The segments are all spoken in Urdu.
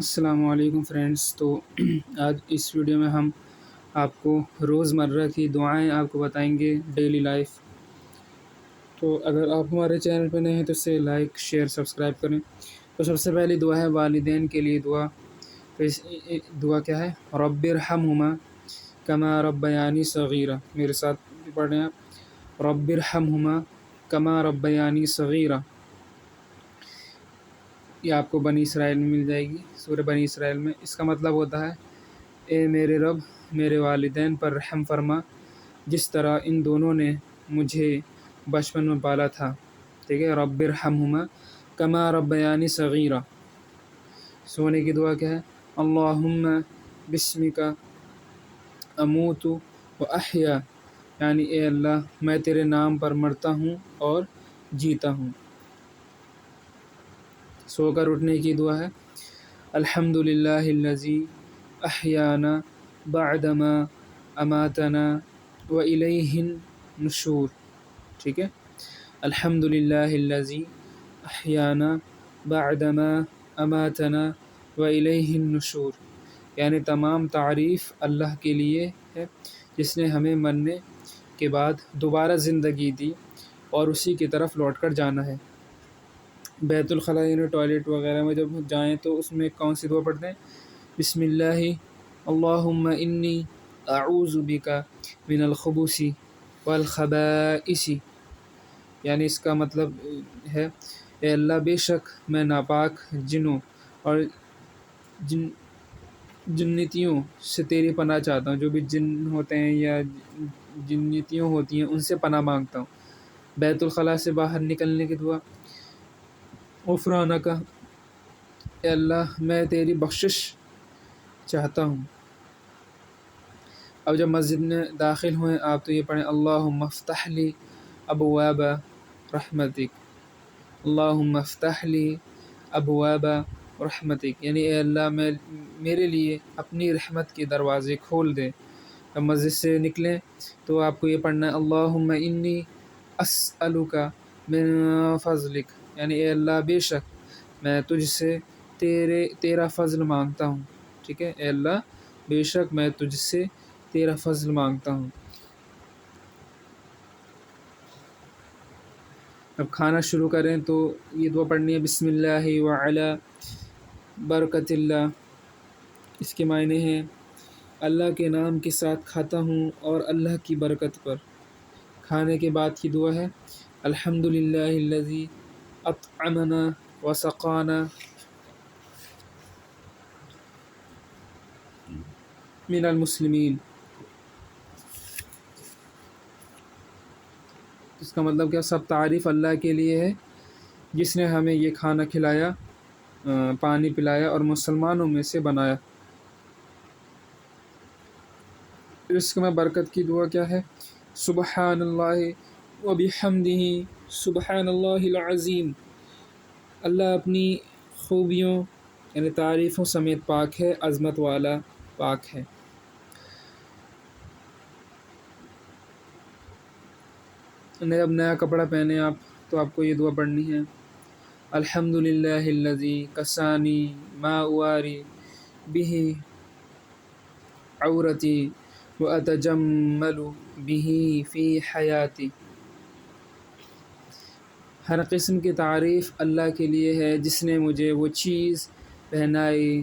السلام علیکم فرینڈس۔ تو آج اس ویڈیو میں ہم آپ کو روزمرہ کی دعائیں آپ کو بتائیں گے، ڈیلی لائف۔ تو اگر آپ ہمارے چینل پہ نئے ہیں تو اسے لائک، شیئر، سبسکرائب کریں۔ تو سب سے پہلی دعا ہے والدین کے لیے دعا۔ تو اس دعا کیا ہے؟ رب ارحمہما کما ربیانی صغیرہ۔ میرے ساتھ پڑھ رہے ہیں آپ، رب ارحمہما کما ربیانی صغیرہ۔ یہ آپ کو بنی اسرائیل میں مل جائے گی، سورہ بنی اسرائیل میں۔ اس کا مطلب ہوتا ہے، اے میرے رب، میرے والدین پر رحم فرما جس طرح ان دونوں نے مجھے بچپن میں پالا تھا۔ ٹھیک ہے، رب ارحمہما کما ربیانی صغیرہ۔ سونے کی دعا کیا ہے؟ اللہم بسمک اموت و احیا، یعنی اے اللہ میں تیرے نام پر مرتا ہوں اور جیتا ہوں۔ سو کر اٹھنے کی دعا ہے، الحمد للہ الذی احیانا بعدما اماتنا والیہ النشور۔ ٹھیک ہے، الحمد للہ الذی احیانا بعدما اماتنا والیہ النشور، یعنی تمام تعریف اللہ کے لیے ہے جس نے ہمیں مرنے کے بعد دوبارہ زندگی دی اور اسی کی طرف لوٹ کر جانا ہے۔ بیت الخلاء یعنی ٹوائلٹ وغیرہ میں جب جائیں تو اس میں کون سی دعا پڑھتے ہیں؟ بسم اللہ اللہم انی اعوذ بک من الخبث والخبائث، یعنی اس کا مطلب ہے، اے اللہ بے شک میں ناپاک جنوں اور جنتیوں سے تیری پناہ چاہتا ہوں۔ جو بھی جن ہوتے ہیں یا جنتیوں ہوتی ہیں ان سے پناہ مانگتا ہوں۔ بیت الخلاء سے باہر نکلنے کی دعا، غفرانک، اے اللہ میں تیری بخشش چاہتا ہوں۔ اب جب مسجد میں داخل ہوئیں آپ تو یہ پڑھیں، اللہم افتح لی ابواب رحمتک، اللہم افتح لی ابواب رحمتک، یعنی اے اللہ میرے لیے اپنی رحمت کے دروازے کھول دے۔ جب مسجد سے نکلیں تو آپ کو یہ پڑھنا ہے، اللہم انی اسألک من فضلک، یعنی اے اللہ بے شک میں تجھ سے تیرا فضل مانگتا ہوں۔ ٹھیک ہے، اے اللہ بے شک میں تجھ سے تیرا فضل مانگتا ہوں۔ اب کھانا شروع کریں تو یہ دعا پڑھنی ہے، بسم اللہ وعلی برکت اللہ۔ اس کے معنی ہیں، اللہ کے نام کے ساتھ کھاتا ہوں اور اللہ کی برکت پر۔ کھانے کے بعد کی دعا ہے، الحمد للہ الذی اطعمنا وسقانا من المسلمین۔ اس کا مطلب کیا؟ سب تعریف اللہ کے لیے ہے جس نے ہمیں یہ کھانا کھلایا، پانی پلایا اور مسلمانوں میں سے بنایا۔ رزق میں برکت کی دعا کیا ہے؟ سبحان اللہ و بحمدہ سبحان اللہ العظیم۔ اللہ اپنی خوبیوں یعنی تعریفوں سمیت پاک ہے، عظمت والا پاک ہے۔ جب نیا کپڑا پہنے آپ تو آپ کو یہ دعا پڑھنی ہے، الحمد للہ الذی کسانی ما اواری بہ عورتی واتجمل بہ فی حیاتی۔ ہر قسم کی تعریف اللہ کے لیے ہے جس نے مجھے وہ چیز پہنائی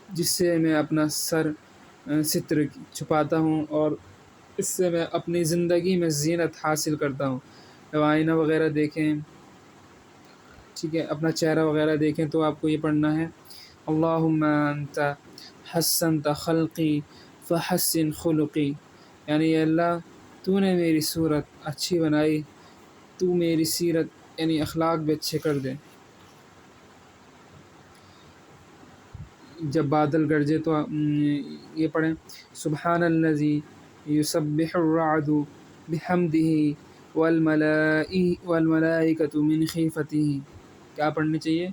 جس سے میں اپنا ستر چھپاتا ہوں اور اس سے میں اپنی زندگی میں زینت حاصل کرتا ہوں۔ جب آئینہ وغیرہ دیکھیں، ٹھیک ہے، اپنا چہرہ وغیرہ دیکھیں تو آپ کو یہ پڑھنا ہے، اللہم انت حسنت خلقی فحسن خلقی، یعنی اے اللہ تو نے میری صورت اچھی بنائی، تو میری سیرت یعنی اخلاق بھی اچھے کر دے۔ جب بادل گرجے تو یہ پڑھیں، سبحان الذی یسبح الرعد بحمدہ والملائکۃ من خیفتہ۔ کیا پڑھنی چاہیے؟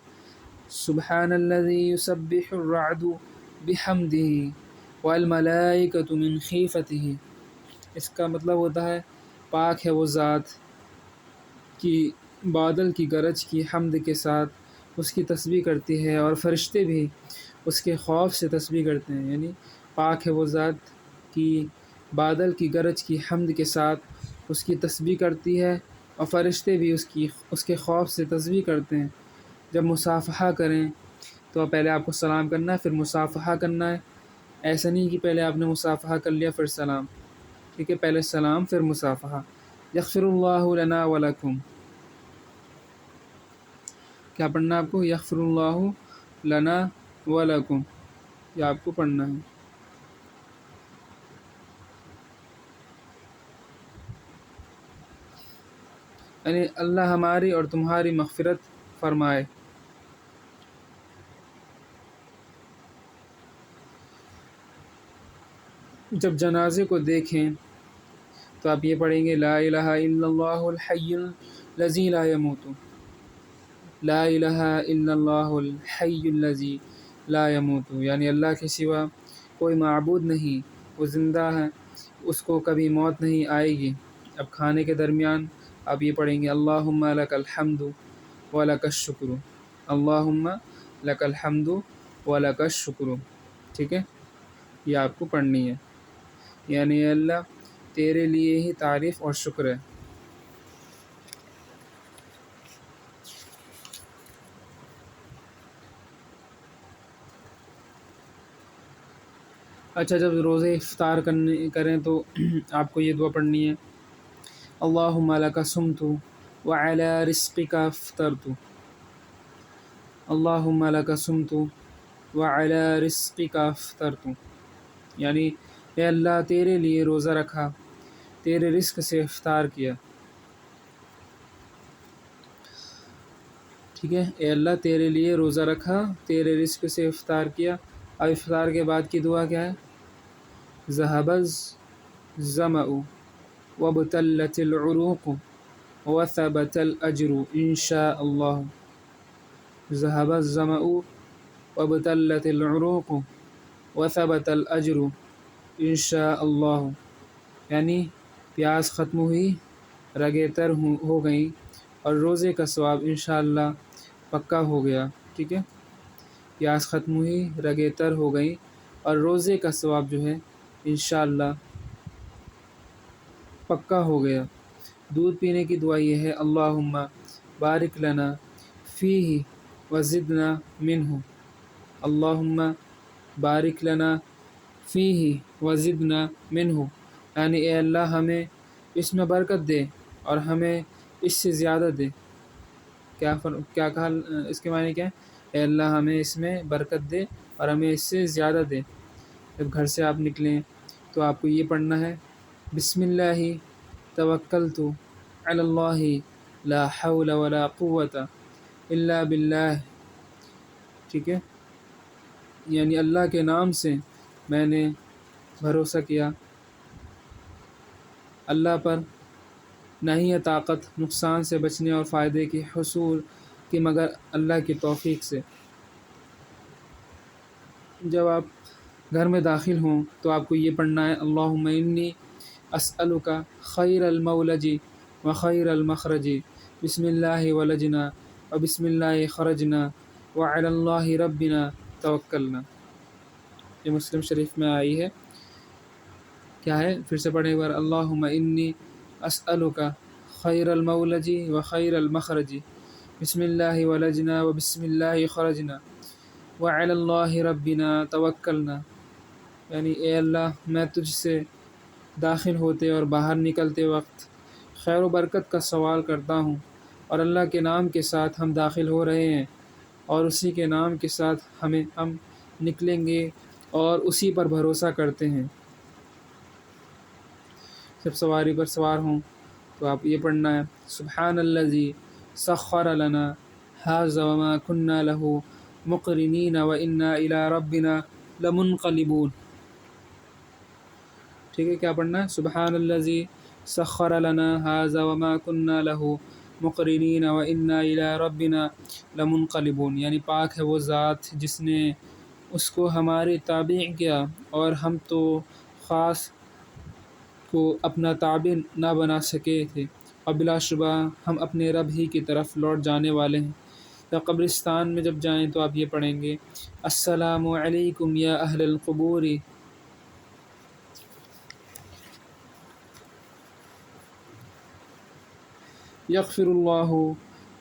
سبحان الذی یسبح الرعد بحمدہ والملائکۃ من خیفتہ۔ اس کا مطلب ہوتا ہے، پاک ہے وہ ذات کی بادل کی گرج کی حمد کے ساتھ اس کی تسبیح کرتی ہے، اور فرشتے بھی اس کے خوف سے تسبیح کرتے ہیں، یعنی پاک ہے وہ ذات کی بادل کی گرج کی حمد کے ساتھ اس کی تسبیح کرتی ہے، اور فرشتے بھی اس کے خوف سے تسبیح کرتے ہیں۔ جب مصافحہ کریں تو پہلے آپ کو سلام کرنا ہے، پھر مصافحہ کرنا ہے، ایسا نہیں کہ پہلے آپ نے مصافحہ کر لیا پھر سلام، ٹھیک ہے؟ پہلے سلام پھر مصافحہ۔ یغفر اللہ لنا ولکم، کیا پڑھنا ہے آپ کو؟ یغفر اللہ لنا ولکم، یہ آپ کو پڑھنا ہے۔ یعنی اللہ ہماری اور تمہاری مغفرت فرمائے۔ جب جنازے کو دیکھیں تو آپ یہ پڑھیں گے لا الہ الا اللہ الحی الذی لا یموت، لا الہ الا اللہ الحی الذی لا یموت، یعنی اللہ کے سوا کوئی معبود نہیں، وہ زندہ ہے، اس کو کبھی موت نہیں آئے گی۔ اب کھانے کے درمیان آپ یہ پڑھیں گے اللہم لک الحمد ولک الشکر، اللہم لک الحمد ولک الشکر، ٹھیک ہے؟ یہ آپ کو پڑھنی ہے، یعنی اے اللہ تیرے لیے ہی تعریف اور شکر ہے۔ اچھا، جب روزے افطار کریں تو آپ کو یہ دعا پڑھنی ہے اللہم لک صمت وعلی رزقک افطرت، اللہم لک صمت وعلی رزقک افطرت، یعنی اے اللہ تیرے لیے روزہ رکھا، تیرے رزق سے افطار کیا، ٹھیک ہے؟ اے اللہ تیرے لیے روزہ رکھا، تیرے رزق سے افطار کیا۔ اب افطار کے بعد کی دعا کیا ہے؟ ذهب الظمأ وابتلت العروق وثبت الأجر إن شاء الله، ذهب الظمأ وابتلت العروق وثبت الأجر إن شاء الله، یعنی پیاس ختم ہوئی، رگیں تر ہو گئیں، اور روزے کا ثواب انشاءاللہ پکا ہو گیا، ٹھیک ہے؟ پیاس ختم ہوئی، رگیں تر ہو گئیں، اور روزے کا ثواب جو ہے انشاءاللہ پکا ہو گیا۔ دودھ پینے کی دعا یہ ہے اللہم بارک لنا فیہ وزدنا منہ، اللہم بارک لنا فیہ وزدنا منہ، یعنی اے اللہ ہمیں اس میں برکت دے اور ہمیں اس سے زیادہ دے۔ کیا کہا اس کے معنی کیا ہے؟ اے اللہ ہمیں اس میں برکت دے اور ہمیں اس سے زیادہ دے۔ جب گھر سے آپ نکلیں تو آپ کو یہ پڑھنا ہے بسم اللہ توکلت علی اللہ لا حول ولا قوة الا باللہ، ٹھیک ہے؟ یعنی اللہ کے نام سے میں نے بھروسہ کیا، اللہ پر نہ ہی ہے طاقت نقصان سے بچنے اور فائدے کی حصول کی مگر اللہ کی توفیق سے۔ جب آپ گھر میں داخل ہوں تو آپ کو یہ پڑھنا ہے اللہم انی اسألک خیر المولج و خیر المخرج، بسم اللہ ولجنا و بسم اللہ خرجنا وعلی اللہ ربنا توکلنا، یہ مسلم شریف میں آئی ہے۔ کیا ہے؟ پھر سے پڑھیں ایک بار اللہم انی اسألک خیر المولج و خیر المخرج، بسم اللہ ولجنا و بسم اللہ خرجنا وعلی اللہ ربنا توکلنا، یعنی اے اللہ میں تجھ سے داخل ہوتے اور باہر نکلتے وقت خیر و برکت کا سوال کرتا ہوں، اور اللہ کے نام کے ساتھ ہم داخل ہو رہے ہیں اور اسی کے نام کے ساتھ ہم نکلیں گے اور اسی پر بھروسہ کرتے ہیں۔ جب سواری پر سوار ہوں تو آپ یہ پڑھنا ہے سبحان الذی سخر لنا ھذا وما كنا له مقرنین وانا الی ربنا لمنقلبون، ٹھیک ہے؟ کیا پڑھنا ہے؟ سبحان الذی سخر لنا ھذا وما كنا له مقرنین وانا الی ربنا لمنقلبون، یعنی پاک ہے وہ ذات جس نے اس کو ہمارے تابع کیا اور ہم تو خاص کو اپنا تابع نہ بنا سکے تھے، اور بلا شبہ ہم اپنے رب ہی کی طرف لوٹ جانے والے ہیں۔ یا قبرستان میں جب جائیں تو آپ یہ پڑھیں گے السلام علیکم یا اہل القبور، یغفر اللہ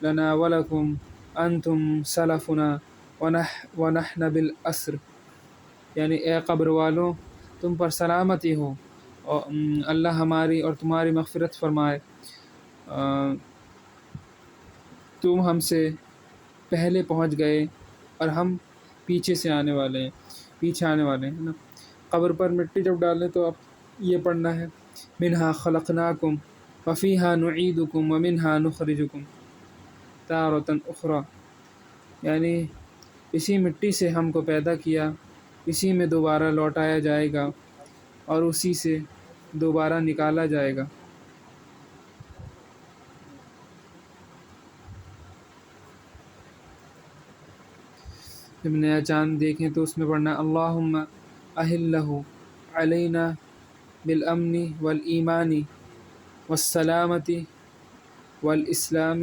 لنا ولکم انتم سلفنا ونحن بالعصر، یعنی اے قبر والوں تم پر سلامتی ہو اور اللہ ہماری اور تمہاری مغفرت فرمائے، تم ہم سے پہلے پہنچ گئے اور ہم پیچھے آنے والے ہیں نا۔ قبر پر مٹی جب ڈالیں تو آپ یہ پڑھنا ہے منہا خلقناکم وفیہا نعیدکم ومنہا نخرجکم تارۃ اخری، یعنی اسی مٹی سے ہم کو پیدا کیا، اسی میں دوبارہ لوٹایا جائے گا اور اسی سے دوبارہ نکالا جائے گا۔ جب نیا چاند دیکھیں تو اس میں پڑھنا اللہم اہلہ علینا بالامن والایمان والسلامت والاسلام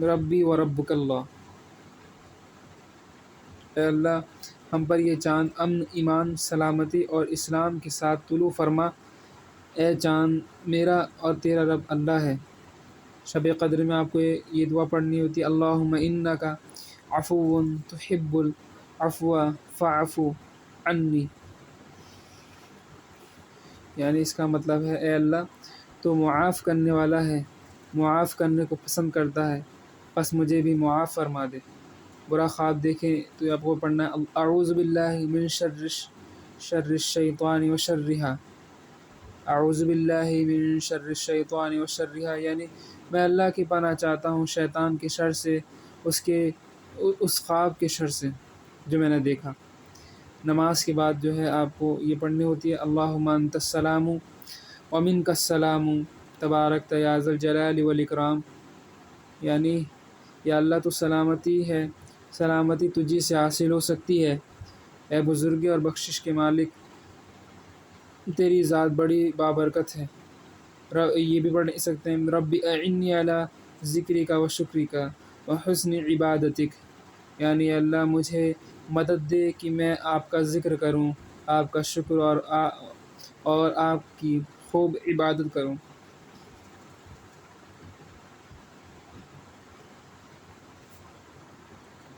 ربی و ربک اللہ، اے اللہ ہم پر یہ چاند امن، ایمان، سلامتی اور اسلام کے ساتھ طلوع فرما، اے چاند میرا اور تیرا رب اللہ ہے۔ شب قدر میں آپ کو یہ دعا پڑھنی ہوتی ہے اللہم انک عفو تحب العفو فاعف عنی، یعنی اس کا مطلب ہے اے اللہ تو معاف کرنے والا ہے، معاف کرنے کو پسند کرتا ہے، بس مجھے بھی معاف فرما دے۔ برا خواب دیکھیں تو آپ کو پڑھنا ہے اعوذ باللہ من شر الشیطان و شرہا، اعوذ باللہ من شر الشیطان و شرہا، یعنی میں اللہ کی پناہ چاہتا ہوں شیطان کے شر سے، اس خواب کے شر سے جو میں نے دیکھا۔ نماز کے بعد جو ہے آپ کو یہ پڑھنی ہوتی ہے اللہم انت السلام ومنک السلام تبارکت یا ذا الجلال والاکرام، یعنی یا اللہ تو سلامتی ہے، سلامتی تجھی سے حاصل ہو سکتی ہے، اے بزرگی اور بخشش کے مالک تیری ذات بڑی بابرکت ہے۔ یہ بھی پڑھ سکتے ہیں رب اعنی علی ذکرک و شکرک و حسن عبادتک، یعنی اللہ مجھے مدد دے کہ میں آپ کا ذکر کروں، آپ کا شکر اور آپ کی خوب عبادت کروں۔